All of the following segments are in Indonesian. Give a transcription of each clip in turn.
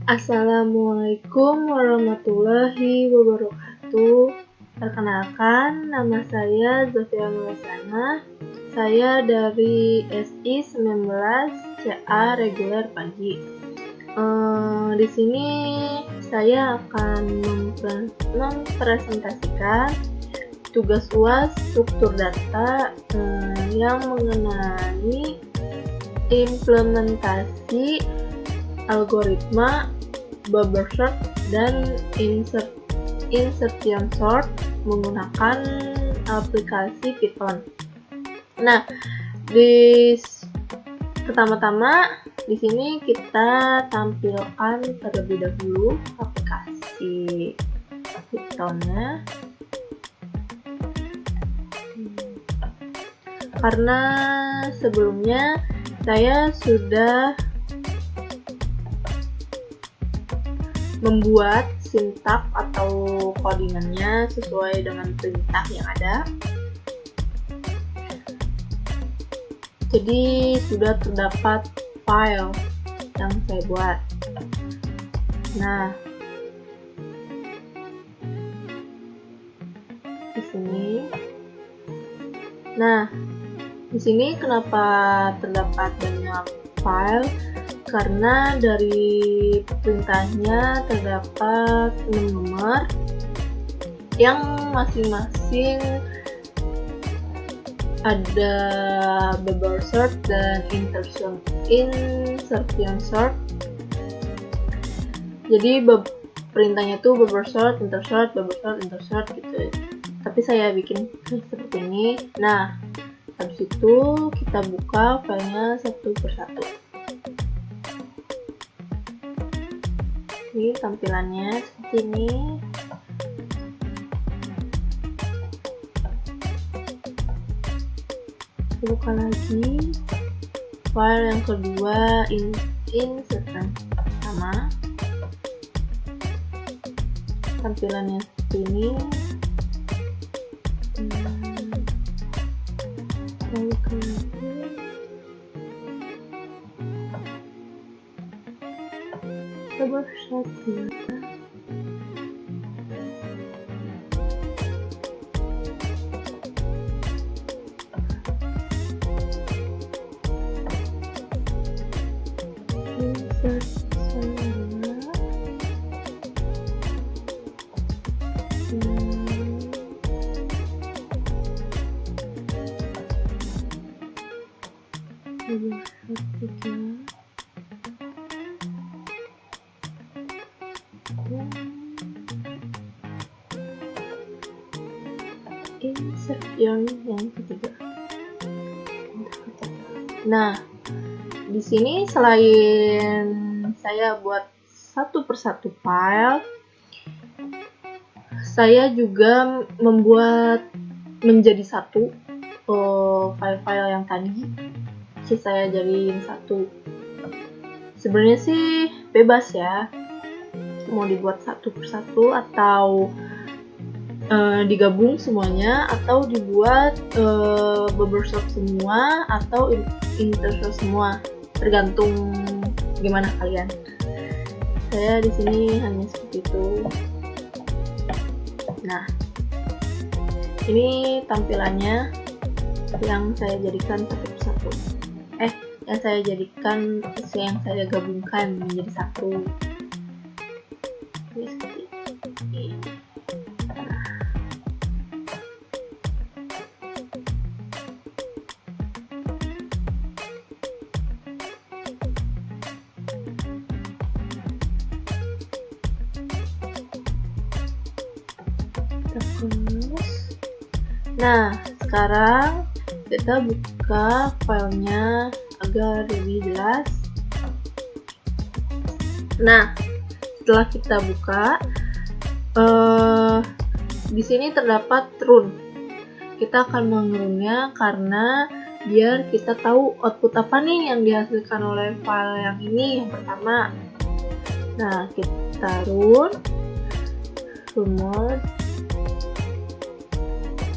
Assalamualaikum warahmatullahi wabarakatuh. Perkenalkan, nama saya Zofia Melasana. Saya dari SI 19 CA Reguler Pagi. Di sini saya akan mempresentasikan tugas UAS struktur data yang mengenai implementasi algoritma bubble sort dan insertion sort menggunakan aplikasi Python. Nah, pertama-tama di sini kita tampilkan terlebih dahulu aplikasi Pythonnya. Karena sebelumnya saya sudah membuat sintak atau codingannya sesuai dengan perintah yang ada. Jadi sudah terdapat file yang saya buat. Nah, di sini kenapa terdapat banyak file? Karena dari perintahnya terdapat 6 nomor yang masing-masing ada bubble sort dan insertion sort. Jadi perintahnya tuh bubble sort, intersort, bubble sort, intersort gitu. Tapi saya bikin seperti ini. Nah, habis itu kita buka filenya satu persatu. Ini tampilannya seperti ini. Buka lagi file yang kedua, insertion sama. Tampilannya seperti ini. Coba satu. Insertion yang ketiga. Nah, di sini selain saya buat satu persatu file, saya juga membuat menjadi satu file-file yang tadi saya jadiin satu. Sebenarnya sih bebas ya, mau dibuat satu persatu atau digabung semuanya, atau dibuat bubble sort semua atau intersort semua, tergantung gimana kalian. Saya di sini hanya seperti itu. Nah, ini tampilannya yang saya jadikan satu persatu. Yang saya gabungkan menjadi satu. Ini seperti ini. Nah, sekarang kita buka filenya agar lebih jelas. Nah, setelah kita buka, di sini terdapat run. Kita akan mengerunnya karena biar kita tahu output apa nih yang dihasilkan oleh file yang ini, yang pertama. Nah, kita run mode.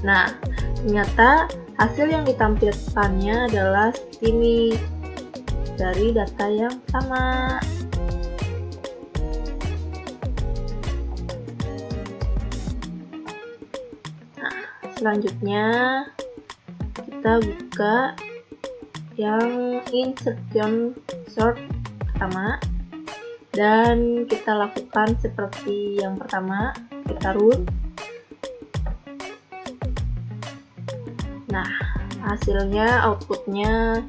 Nah, ternyata hasil yang ditampilkannya adalah ini dari data yang sama. Selanjutnya kita buka yang insertion sort pertama dan kita lakukan seperti yang pertama, kita run. Nah, hasilnya, outputnya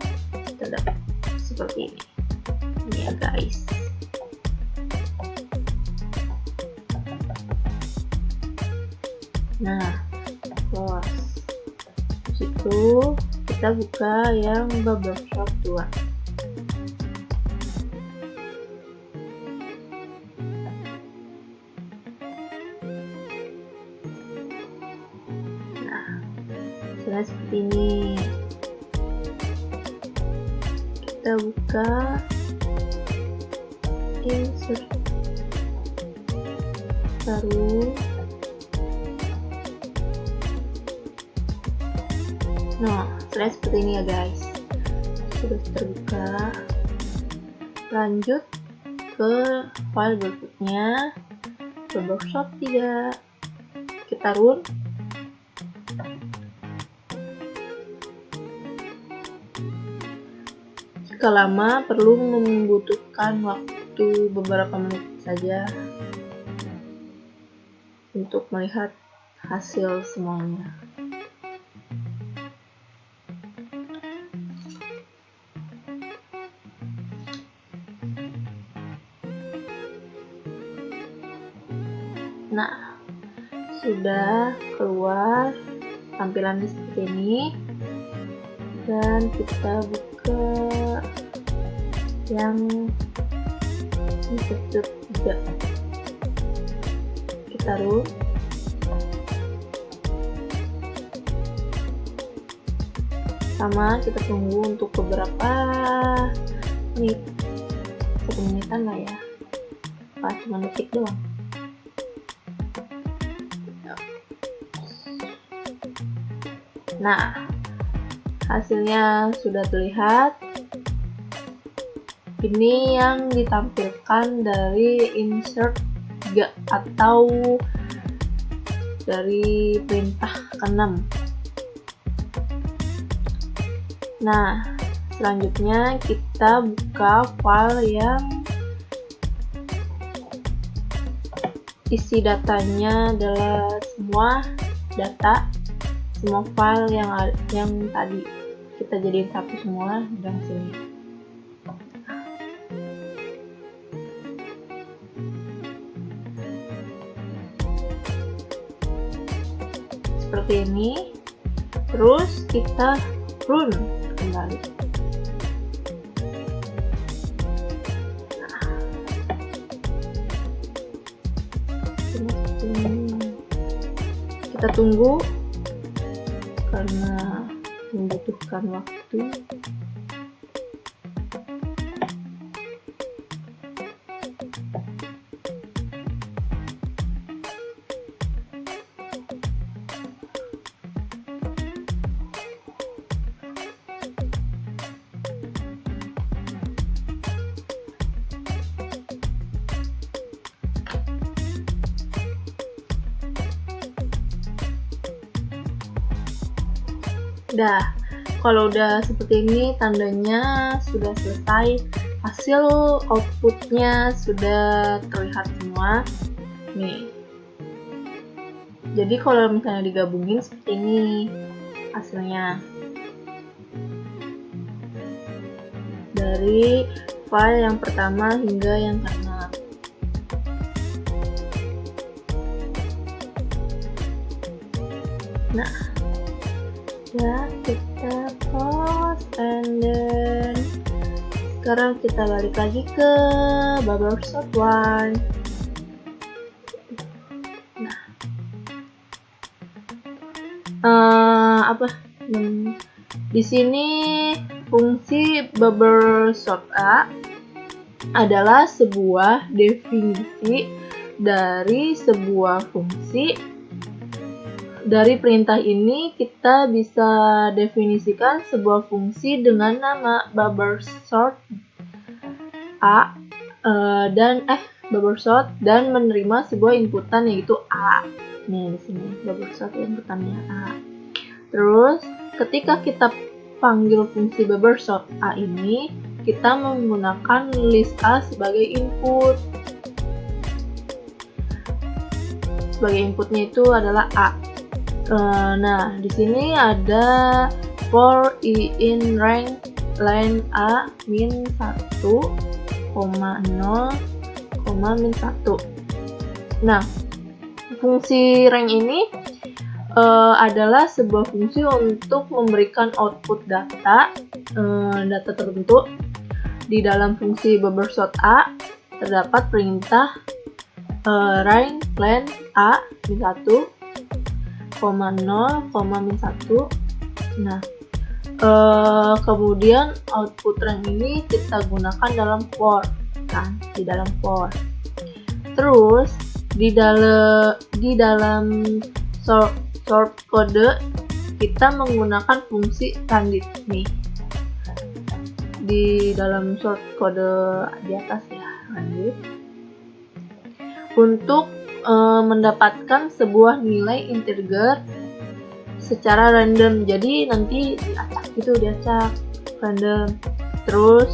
terdapat seperti ini ya guys. Nah, close. Di situ kita buka yang Bubbleshot 2. Nah, hasilnya seperti ini. Kita buka insert, baru nah, setelah seperti ini ya guys, sudah terbuka. Lanjut ke file berikutnya, Bubbleshot 3, kita run. Jika lama, perlu membutuhkan waktu beberapa menit saja untuk melihat hasil semuanya. Nah, sudah keluar tampilannya seperti ini, dan kita buka yang insert 3, kita run. Sama, kita tunggu untuk beberapa menit, 1 menitan lah ya, pas cuma detik doang. Nah, hasilnya sudah terlihat. Ini yang ditampilkan dari insert 3 atau dari perintah ke-6. Nah, selanjutnya kita buka file yang isi datanya adalah semua data, semua file yang tadi kita jadiin satu semua dan sini. Seperti ini. Terus kita run kembali. Kita tunggu karena membutuhkan waktu. Dah, kalau udah seperti ini tandanya sudah selesai, hasil outputnya sudah terlihat semua nih. Jadi kalau misalnya digabungin seperti ini hasilnya dari file yang pertama hingga yang ke-6. Nah, ya, kita pause and then sekarang kita balik lagi ke Bubbleshot 1. Nah, di sini fungsi Bubbleshot A adalah sebuah definisi dari sebuah fungsi. Dari perintah ini kita bisa definisikan sebuah fungsi dengan nama Bubbleshot A Bubbleshot dan menerima sebuah inputan yaitu A. Nih di sini bubble sort inputannya A. Terus ketika kita panggil fungsi bubble sort A ini, kita menggunakan list A sebagai input. Sebagai inputnya itu adalah A. Nah, di sini ada for I in rank line A min 1, 0, min 1. Nah, fungsi rank ini adalah sebuah fungsi untuk memberikan output data tertentu. Di dalam fungsi bubble sort A terdapat perintah rank len A min 1, 0, min 1. Nah, kemudian output rank ini kita gunakan dalam for, kan? Di dalam for. Terus di dalam sort kode kita menggunakan fungsi randit nih. Di dalam sort kode di atas ya, randit, untuk mendapatkan sebuah nilai integer secara random. Jadi nanti diacak random. Terus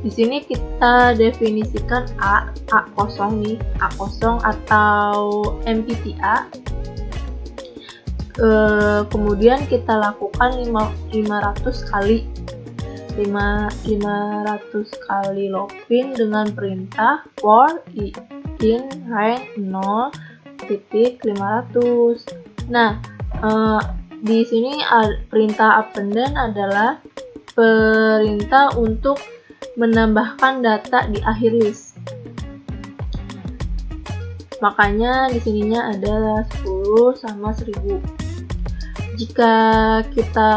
di sini kita definisikan A kosong nih, A kosong atau empty A. Kemudian kita lakukan 500 kali looping dengan perintah for I in rank 0.500. Nah, di sini perintah appended adalah perintah untuk menambahkan data di akhir list. Makanya di sininya ada 10 sama 1000. Jika kita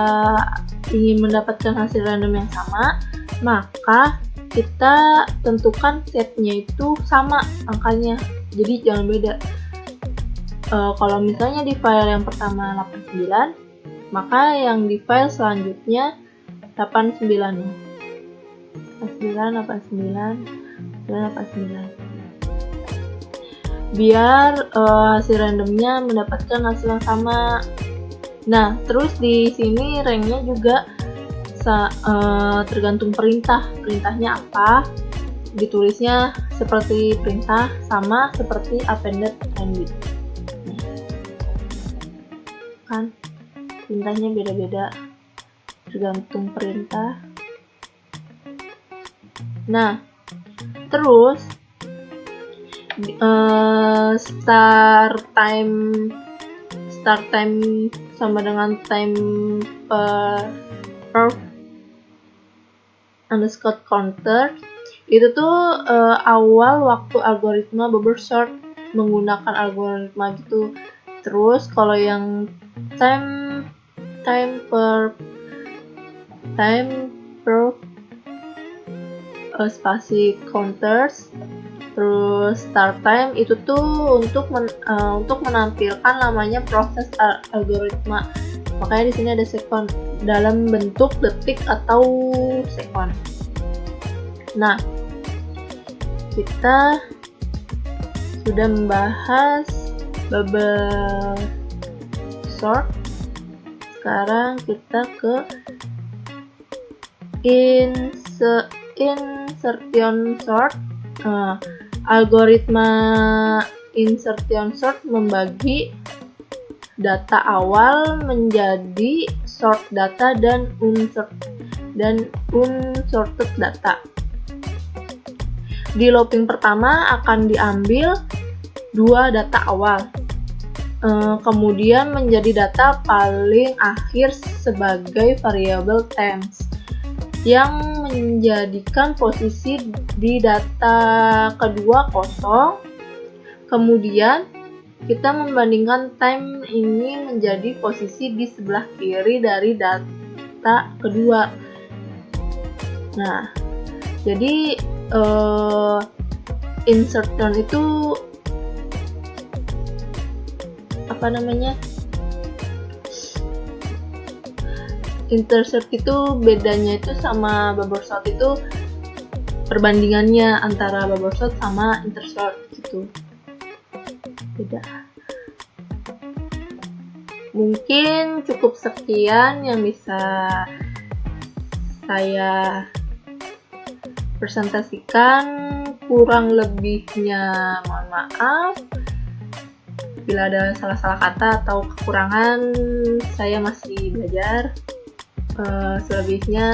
ingin mendapatkan hasil random yang sama, maka kita tentukan setnya itu sama angkanya, jadi jangan beda. Kalau misalnya di file yang pertama 89, maka yang di file selanjutnya 89. Biar hasil randomnya mendapatkan hasil yang sama. Nah, terus di sini ranknya juga tergantung perintahnya apa, ditulisnya seperti perintah, sama seperti appended randit. Kan perintahnya beda-beda tergantung perintah. Nah, terus start time sama dengan time per underscore counter itu tuh awal waktu algoritma bubble sort menggunakan algoritma gitu. Terus kalau yang time per spasi counters, terus start time itu tuh untuk menampilkan namanya proses algoritma. Makanya di sini ada second dalam bentuk detik atau sekon. Nah, kita sudah membahas bubble sort. Sekarang kita ke insertion sort. Algoritma insertion sort membagi data awal menjadi sort data dan unsorted data. Di looping pertama akan diambil 2 data awal, kemudian menjadi data paling akhir sebagai variabel temps yang menjadikan posisi di data kedua kosong. Kemudian kita membandingkan time ini menjadi posisi di sebelah kiri dari data kedua. Nah, jadi insertion itu apa namanya? Intersert itu bedanya itu sama bubble sort itu perbandingannya antara bubble sort sama intersert gitu. Beda. Mungkin cukup sekian yang bisa saya presentasikan, kurang lebihnya mohon maaf. Bila ada salah-salah kata atau kekurangan, saya masih belajar. Selebihnya,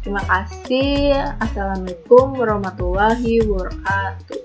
terima kasih. Assalamualaikum warahmatullahi wabarakatuh.